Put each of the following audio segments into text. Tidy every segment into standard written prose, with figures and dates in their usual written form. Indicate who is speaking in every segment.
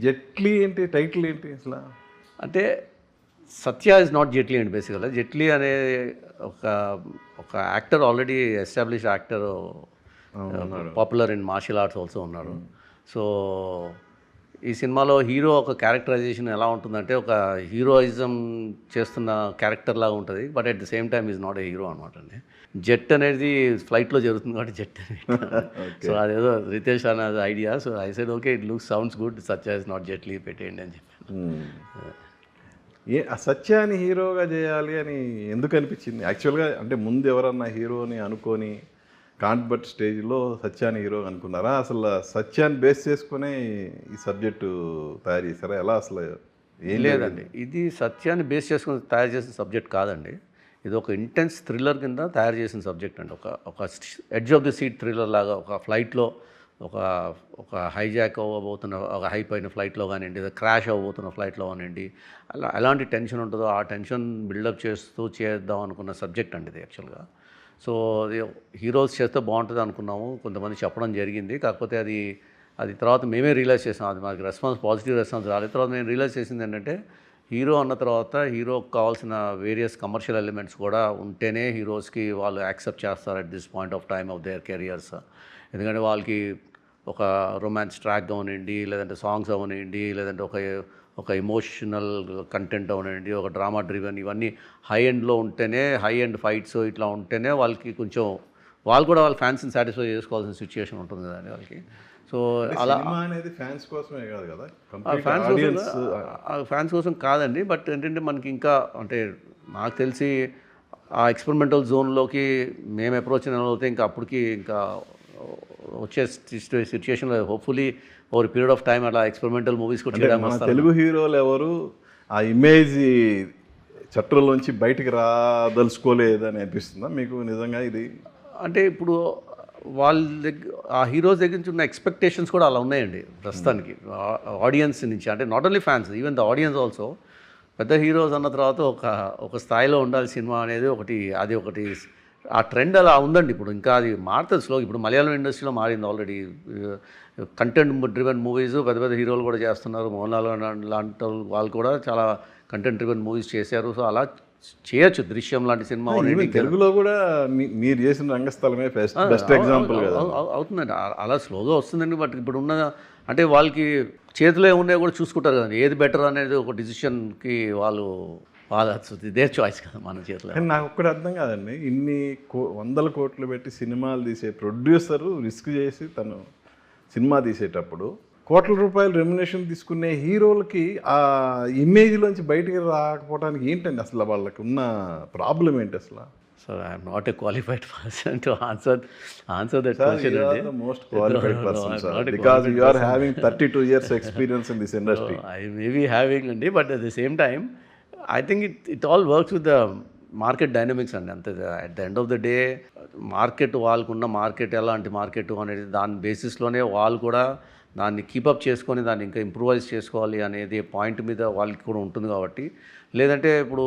Speaker 1: జెట్లీ ఏంటి టైటిల్ ఏంటి అసలు?
Speaker 2: అంటే సత్య ఇస్ నాట్ జైట్లీ అండి బేసికల్గా. జైట్లీ అనే ఒక ఒక actor, already establish actor, popular in martial arts also ఉన్నారు. సో ఈ సినిమాలో హీరో ఒక క్యారెక్టరైజేషన్ ఎలా ఉంటుందంటే ఒక హీరోయిజం చేస్తున్న క్యారెక్టర్ లాగా ఉంటుంది, but at the same time is not a hero అనమాట అండి. జెట్ అనేది ఫ్లైట్లో జరుగుతుంది కాబట్టి జెట్ సో అదేదో రితేష్ అనే idea. So I said okay, it looks sounds good, Satya is not Jaitley పెట్టేయండి అని చెప్పాను.
Speaker 1: సత్యాన్ని హీరోగా చేయాలి అని ఎందుకు అనిపించింది యాక్చువల్గా? అంటే ముందు ఎవరన్నా హీరోని అనుకొని కాంట్బట్ స్టేజ్లో సత్యాన్ని హీరో అనుకున్నారా? అసలు సత్యాన్ని బేస్ చేసుకునే ఈ సబ్జెక్టు తయారు చేశారా? ఎలా అసలు?
Speaker 2: ఏం లేదండి, ఇది సత్యాన్ని బేస్ చేసుకుని తయారు చేసిన సబ్జెక్ట్ కాదండి. ఇది ఒక ఇంటెన్స్ థ్రిల్లర్ కింద తయారు చేసిన సబ్జెక్ట్ అండి. ఒక edge of the seat thriller లాగా, ఒక ఫ్లైట్లో ఒక హైజాక్ అవ్వబోతున్న ఒక హైప్ అయిన ఫ్లైట్లో కానివ్వండి, క్రాష్ అవ్వబోతున్న ఫ్లైట్లో కానివ్వండి, ఎలాంటి టెన్షన్ ఉంటుందో ఆ టెన్షన్ బిల్డప్ చేస్తూ చేద్దాం అనుకున్న సబ్జెక్ట్ అండి ఇది యాక్చువల్గా. సో అది హీరోస్ చేస్తే బాగుంటుంది అనుకున్నాము, కొంతమంది చెప్పడం జరిగింది. కాకపోతే అది తర్వాత మేమే రియలైజ్ చేసాం, అది మాకు పాజిటివ్ రెస్పాన్స్ రాలేదు. తర్వాత మేము రియలైజ్ చేసింది ఏంటంటే, హీరో అన్న తర్వాత హీరోకి కావాల్సిన వేరియస్ కమర్షియల్ ఎలిమెంట్స్ కూడా ఉంటేనే హీరోస్కి వాళ్ళు యాక్సెప్ట్ చేస్తారు at this point of time of their careers. ఎందుకంటే వాళ్ళకి ఒక రొమాన్స్ ట్రాక్ అవనండి, లేదంటే సాంగ్స్ అవనండి, లేదంటే ఒక ఎమోషనల్ కంటెంట్ అవనండి, ఒక డ్రామా డ్రివెన్, ఇవన్నీ హై ఎండ్లో ఉంటేనే, హై ఎండ్ ఫైట్స్ ఇట్లా ఉంటేనే వాళ్ళకి కొంచెం వాళ్ళు కూడా వాళ్ళ ఫ్యాన్స్ని సాటిస్ఫై చేసుకోవాల్సిన సిచ్యుయేషన్ ఉంటుంది కదండి వాళ్ళకి. సో అలా
Speaker 1: అనేది ఫ్యాన్స్ కోసమే కాదు కదా,
Speaker 2: ఫ్యాన్స్ కోసం కాదండి. బట్ ఏంటంటే మనకి ఇంకా అంటే నాకు తెలిసి ఆ ఎక్స్పెరిమెంటల్ జోన్లోకి మేము అప్రోచ్ అయితే ఇంకా అప్పటికి ఇంకా వచ్చే సిచ్యుయేషన్లో hopefully over period of time అలా ఎక్స్పెరిమెంటల్ మూవీస్ కూడా చేయడం.
Speaker 1: తెలుగు హీరోలు ఎవరు ఆ ఇమేజ్ చట్టంలోంచి బయటికి రాదలుచుకోలేదని అనిపిస్తుందా మీకు నిజంగా? ఇది
Speaker 2: అంటే ఇప్పుడు వాళ్ళ దగ్గర ఆ హీరోస్ దగ్గర నుంచి ఉన్న ఎక్స్పెక్టేషన్స్ కూడా అలా ఉన్నాయండి ప్రస్తుతానికి ఆడియన్స్ నుంచి. అంటే not only fans, even the audience also. పెద్ద హీరోస్ అన్న తర్వాత ఒక స్థాయిలో ఉండాలి సినిమా అనేది ఒకటి ఆ ట్రెండ్ అలా ఉందండి. ఇప్పుడు ఇంకా అది మారుతుంది స్లో. ఇప్పుడు మలయాళం ఇండస్ట్రీలో మారింది ఆల్రెడీ. కంటెంట్ డ్రివెన్ మూవీస్ పెద్ద హీరోలు కూడా చేస్తున్నారు. మోహన్లాల్ లాంటి వాళ్ళు కూడా చాలా కంటెంట్ డ్రివెన్ మూవీస్ చేశారు. సో అలా చేయొచ్చు. దృశ్యం లాంటి సినిమా
Speaker 1: తెలుగులో కూడా మీరు చేసిన రంగస్థలమే బెస్ట్ ఎగ్జాంపుల్
Speaker 2: అవుతుందండి. అలా స్లోగా వస్తుందండి. బట్ ఇప్పుడు ఉన్న అంటే వాళ్ళకి చేతిలో ఏమున్నాయో కూడా చూసుకుంటారు కదండి, ఏది బెటర్ అనేది ఒక డిసిషన్కి వాళ్ళు ఇదే చాయిస్ కదా మన చేతిలో.
Speaker 1: నాకు ఒక్కటి అర్థం కాదండి, ఇన్ని వందల కోట్లు పెట్టి సినిమాలు తీసే ప్రొడ్యూసరు రిస్క్ చేసి తను సినిమా తీసేటప్పుడు కోట్ల రూపాయలు రెమ్యునేషన్ తీసుకునే హీరోలకి ఆ ఇమేజ్లోంచి బయటికి రాకపోవడానికి ఏంటండి అసలు? వాళ్ళకి ఉన్న ప్రాబ్లం ఏంటి అసలు?
Speaker 2: So I am not a qualified person to answer that question.
Speaker 1: You are the most qualified person, sir, because you are having 32 years experience in this industry.
Speaker 2: I may be having, but at the same time, I think it all works with the market dynamics అండి. అంతే. At the end of the day market, వాళ్ళకున్న market ఎలాంటి market అనేది దాని బేసిస్లోనే వాళ్ళు కూడా దాన్ని keep up చేసుకొని దాన్ని ఇంకా ఇంప్రూవైజ్ చేసుకోవాలి అనేది పాయింట్ మీద వాళ్ళకి కూడా ఉంటుంది. కాబట్టి లేదంటే ఇప్పుడు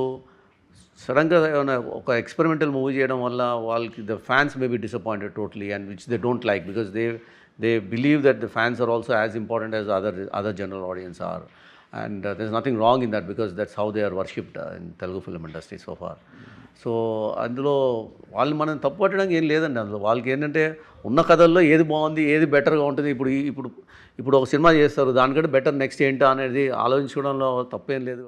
Speaker 2: సడన్గా ఏమైనా ఒక ఎక్స్పెరిమెంటల్ మూవీ చేయడం వల్ల వాళ్ళకి the fans may be disappointed totally, and which they don't like, because they believe that the fans are also as important as other general audience are. And there's nothing wrong in that, because that's how they are worshipped in Telugu film industry so far. So అందులో వాళ్ళు మనం తప్పు పట్టడానికి ఏం లేదండి. అందులో వాళ్ళకి ఏంటంటే ఉన్న కథల్లో ఏది బాగుంది, ఏది బెటర్గా ఉంటుంది, ఇప్పుడు ఒక సినిమా చేస్తారు, దానికంటే బెటర్ నెక్స్ట్ ఏంటా అనేది ఆలోచించడంలో తప్పేం లేదు.